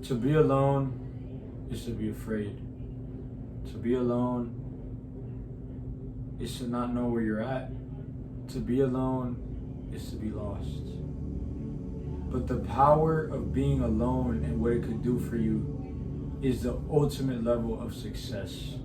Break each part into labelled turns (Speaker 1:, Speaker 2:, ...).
Speaker 1: To be alone is to be afraid. To be alone is to not know where you're at. To be alone is to be lost. But the power of being alone and what it could do for you is the ultimate level of success.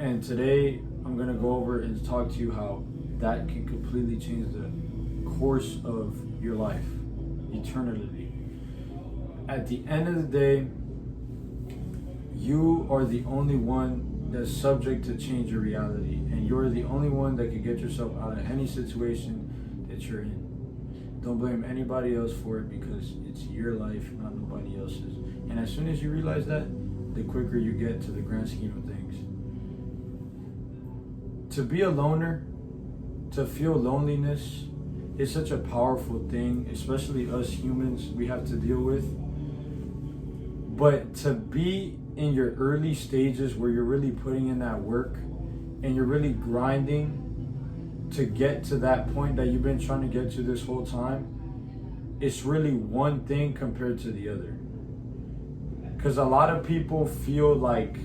Speaker 1: And today I'm going to go over and talk to you how that can completely change the course of your life eternally. At the end of the day, you are the only one that's subject to change your reality, and you're the only one that can get yourself out of any situation that you're in. Don't blame anybody else for it, because it's your life, not nobody else's. And as soon as you realize that, the quicker you get to the grand scheme of things. To be a loner, to feel loneliness, is such a powerful thing, especially us humans we have to deal with. But to be in your early stages where you're really putting in that work and you're really grinding to get to that point that you've been trying to get to this whole time, it's really one thing compared to the other. Because a lot of people feel like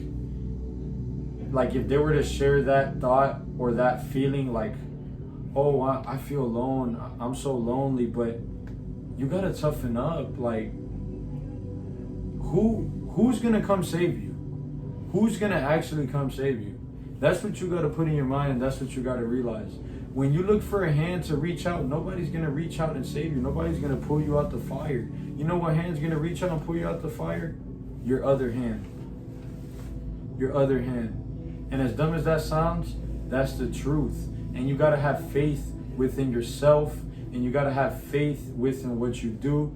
Speaker 1: if they were to share that thought or that feeling, like, oh, I feel alone, I'm so lonely, but you gotta toughen up. Like, who's gonna come save you? Who's gonna actually come save you? That's what you gotta put in your mind, and that's what you gotta realize. When you look for a hand to reach out, nobody's gonna reach out and save you. Nobody's gonna pull you out the fire. You know what hand's gonna reach out and pull you out the fire? Your other hand. Your other hand. And as dumb as that sounds, that's the truth. And you gotta have faith within yourself, and you gotta have faith within what you do,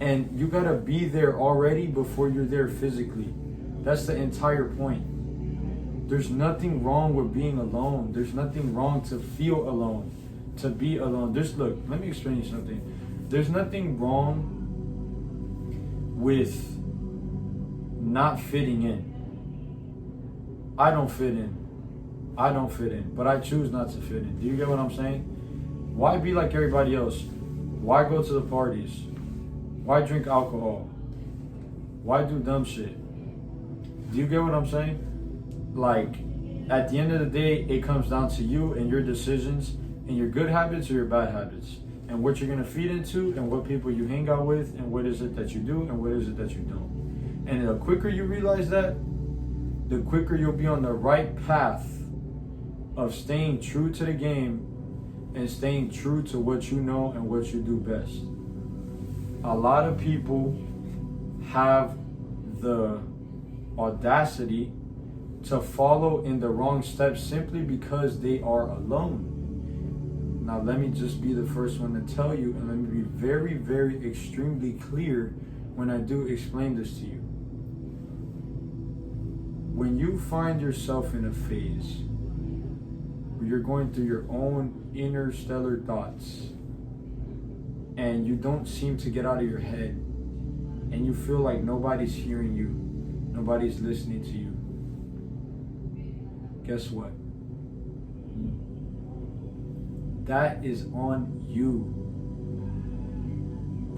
Speaker 1: and you gotta be there already before you're there physically. That's the entire point. There's nothing wrong with being alone. There's nothing wrong to feel alone, to be alone. Look, let me explain you something. There's nothing wrong with not fitting in. I don't fit in. But I choose not to fit in. Do you get what I'm saying? Why be like everybody else? Why go to the parties? Why drink alcohol? Why do dumb shit? Do you get what I'm saying? Like, at the end of the day, it comes down to you and your decisions and your good habits or your bad habits, and what you're going to feed into and what people you hang out with and what is it that you do and what is it that you don't. And the quicker you realize that, the quicker you'll be on the right path of staying true to the game and staying true to what you know and what you do best. A lot of people have the audacity to follow in the wrong steps simply because they are alone. Now, let me just be the first one to tell you, and let me be very, very extremely clear when I do explain this to you. When you find yourself in a phase where you're going through your own interstellar thoughts and you don't seem to get out of your head and you feel like nobody's hearing you, nobody's listening to you, guess what? That is on you.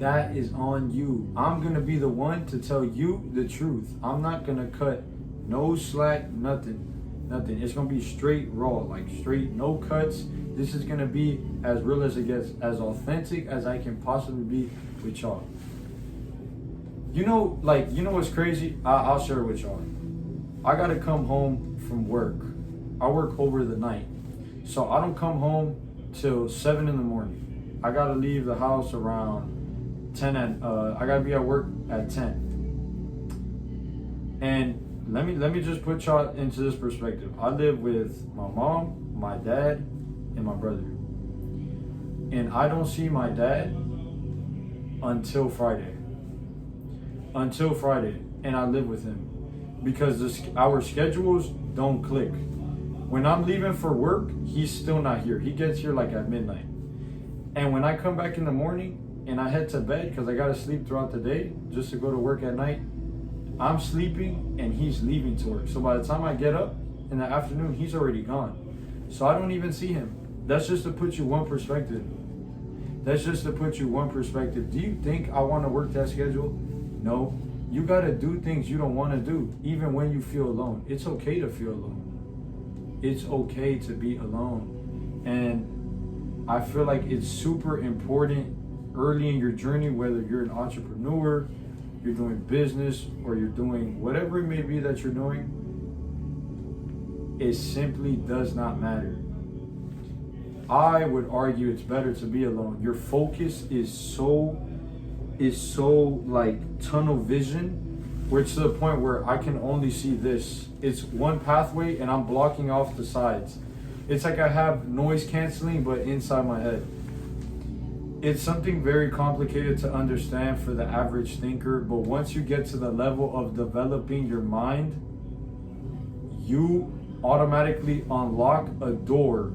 Speaker 1: That is on you. I'm going to be the one to tell you the truth. I'm not going to cut no slack, nothing. It's going to be straight raw, like straight, no cuts. This is going to be as real as it gets, as authentic as I can possibly be with y'all. You know what's crazy? I'll share it with y'all. I got to come home from work. I work over the night. So I don't come home till 7 in the morning. I got to leave the house around 10 and I got to be at work at 10. And let me just put y'all into this perspective. I live with my mom, my dad, and my brother. And I don't see my dad until Friday. And I live with him because our schedules don't click. When I'm leaving for work, he's still not here. He gets here like at midnight. And when I come back in the morning and I head to bed because I got to sleep throughout the day just to go to work at night, I'm sleeping and he's leaving to work. So by the time I get up in the afternoon, he's already gone. So I don't even see him. That's just to put you one perspective. Do you think I want to work that schedule? No. You gotta do things you don't want to do, even when you feel alone. It's okay to feel alone. It's okay to be alone. And I feel like it's super important early in your journey, whether you're an entrepreneur, you're doing business, or you're doing whatever it may be that you're doing, it simply does not matter. I would argue it's better to be alone. Your focus is so like tunnel vision, where it's to the point where I can only see this. It's one pathway and I'm blocking off the sides. It's like I have noise canceling but inside my head. It's something very complicated to understand for the average thinker, but once you get to the level of developing your mind, you automatically unlock a door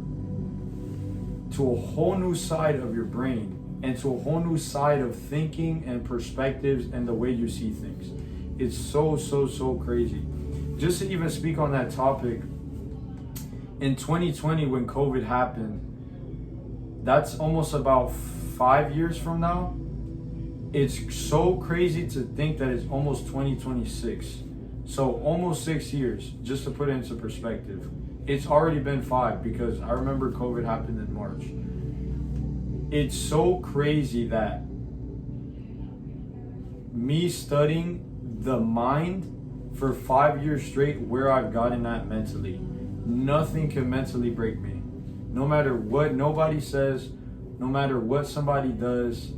Speaker 1: to a whole new side of your brain and to a whole new side of thinking and perspectives and the way you see things. It's so crazy. Just to even speak on that topic, in 2020 when COVID happened, that's almost about 5 years from now. It's so crazy to think that it's almost 2026. So almost 6 years, just to put it into perspective. It's already been 5 because I remember COVID happened in March. It's so crazy that me studying the mind for 5 years straight, where I've gotten at mentally, nothing can mentally break me. No matter what nobody says, no matter what somebody does,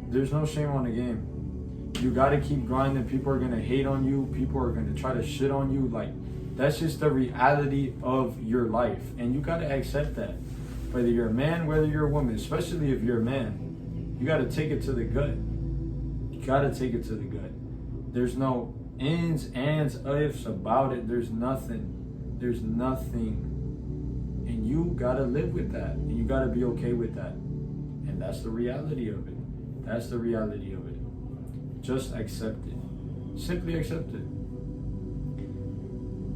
Speaker 1: there's no shame on the game. You gotta keep grinding. People are gonna hate on you. People are gonna try to shit on you. Like, that's just the reality of your life. And you gotta accept that. Whether you're a man, whether you're a woman, especially if you're a man, you gotta take it to the gut. You gotta take it to the gut. There's no ins, ands, ifs about it. There's nothing. There's nothing. And you gotta live with that. And you gotta be okay with that. And that's the reality of it. That's the reality of it. Just accept it. Simply accept it.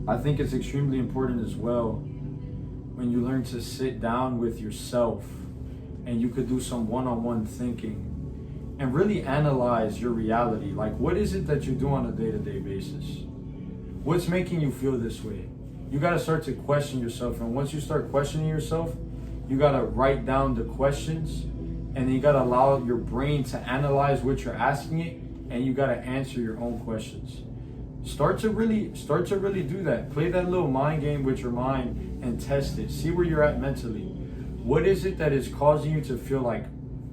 Speaker 1: I think it's extremely important as well when you learn to sit down with yourself and you could do some one-on-one thinking and really analyze your reality. Like, what is it that you do on a day-to-day basis? What's making you feel this way? You got to start to question yourself. And once you start questioning yourself, you got to write down the questions, and then you got to allow your brain to analyze what you're asking it, and you got to answer your own questions. Start to really do that. Play that little mind game with your mind and test it. See where you're at mentally. What is it that is causing you to feel like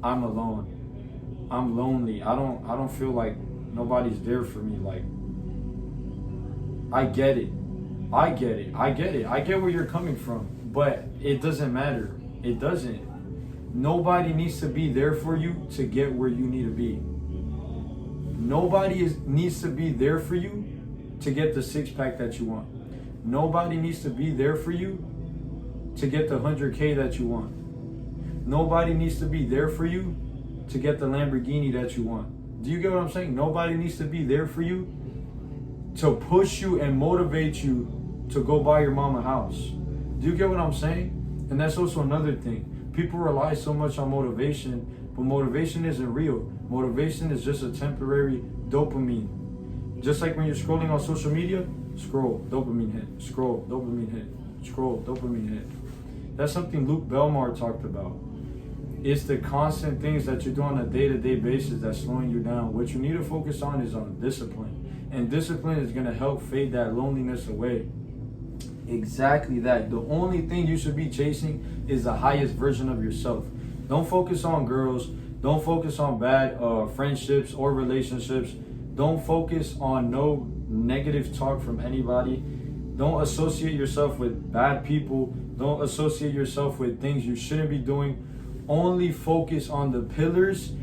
Speaker 1: I'm alone? I'm lonely. I don't feel like nobody's there for me. Like, I get it. I get where you're coming from, but it doesn't matter. It doesn't. Nobody needs to be there for you to get where you need to be. Nobody needs to be there for you to get the six-pack that you want. Nobody needs to be there for you to get the 100K that you want. Nobody needs to be there for you to get the Lamborghini that you want. Do you get what I'm saying? Nobody needs to be there for you to push you and motivate you to go buy your mama a house. Do you get what I'm saying? And that's also another thing. People rely so much on motivation, but motivation isn't real. Motivation is just a temporary dopamine. Just like when you're scrolling on social media, scroll, dopamine hit, scroll, dopamine hit, scroll, dopamine hit. That's something Luke Belmar talked about. It's the constant things that you do on a day-to-day basis that's slowing you down. What you need to focus on is on discipline. And discipline is going to help fade that loneliness away. Exactly that. The only thing you should be chasing is the highest version of yourself. Don't focus on girls. Don't focus on bad friendships or relationships. Don't focus on no negative talk from anybody. Don't associate yourself with bad people. Don't associate yourself with things you shouldn't be doing. Only focus on the pillars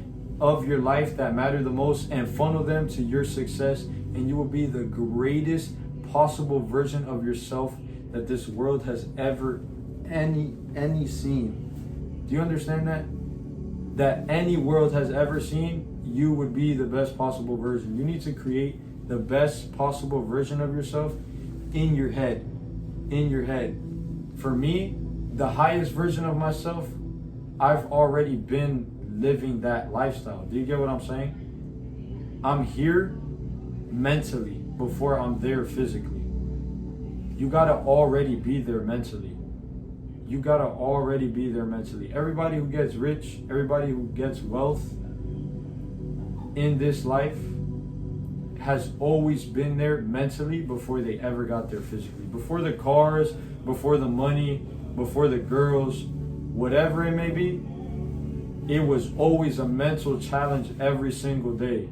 Speaker 1: of your life that matter the most and funnel them to your success, and you will be the greatest possible version of yourself that this world has ever any seen. Do you understand that? That any world has ever seen, you would be the best possible version. You need to create the best possible version of yourself in your head. In your head. For me, the highest version of myself, I've already been living that lifestyle. Do you get what I'm saying? I'm here mentally before I'm there physically. You gotta already be there mentally. You gotta already be there mentally. Everybody who gets rich, everybody who gets wealth in this life has always been there mentally before they ever got there physically. Before the cars, before the money, before the girls, whatever it may be, it was always a mental challenge every single day.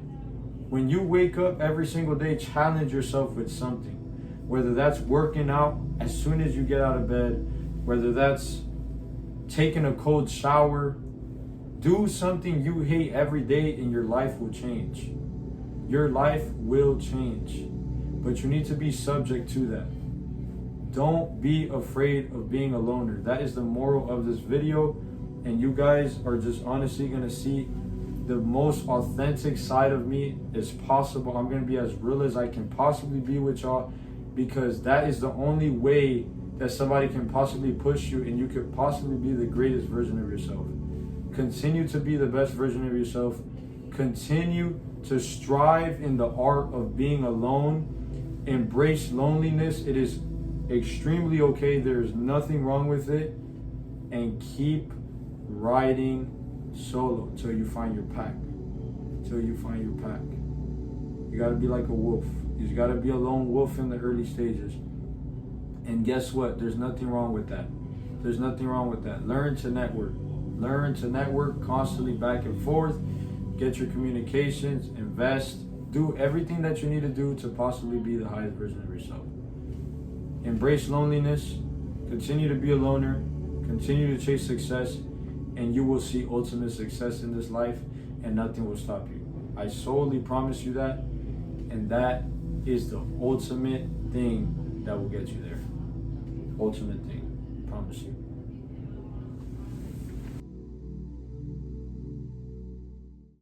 Speaker 1: When you wake up every single day, challenge yourself with something. Whether that's working out as soon as you get out of bed, whether that's taking a cold shower, do something you hate every day and your life will change. Your life will change. But you need to be subject to that. Don't be afraid of being a loner. That is the moral of this video. And you guys are just honestly going to see the most authentic side of me as possible. I'm going to be as real as I can possibly be with y'all, because that is the only way that somebody can possibly push you and you could possibly be the greatest version of yourself. Continue to be the best version of yourself. Continue to strive in the art of being alone. Embrace loneliness. It is extremely okay. There is nothing wrong with it. And keep riding solo till you find your pack. Till you find your pack. You gotta be like a wolf. You gotta be a lone wolf in the early stages. And guess what? There's nothing wrong with that. There's nothing wrong with that. Learn to network. Learn to network constantly back and forth. Get your communications, invest, do everything that you need to do to possibly be the highest version of yourself. Embrace loneliness. Continue to be a loner. Continue to chase success. And you will see ultimate success in this life, and nothing will stop you. I solely promise you that, and that is the ultimate thing that will get you there. Ultimate thing, promise you.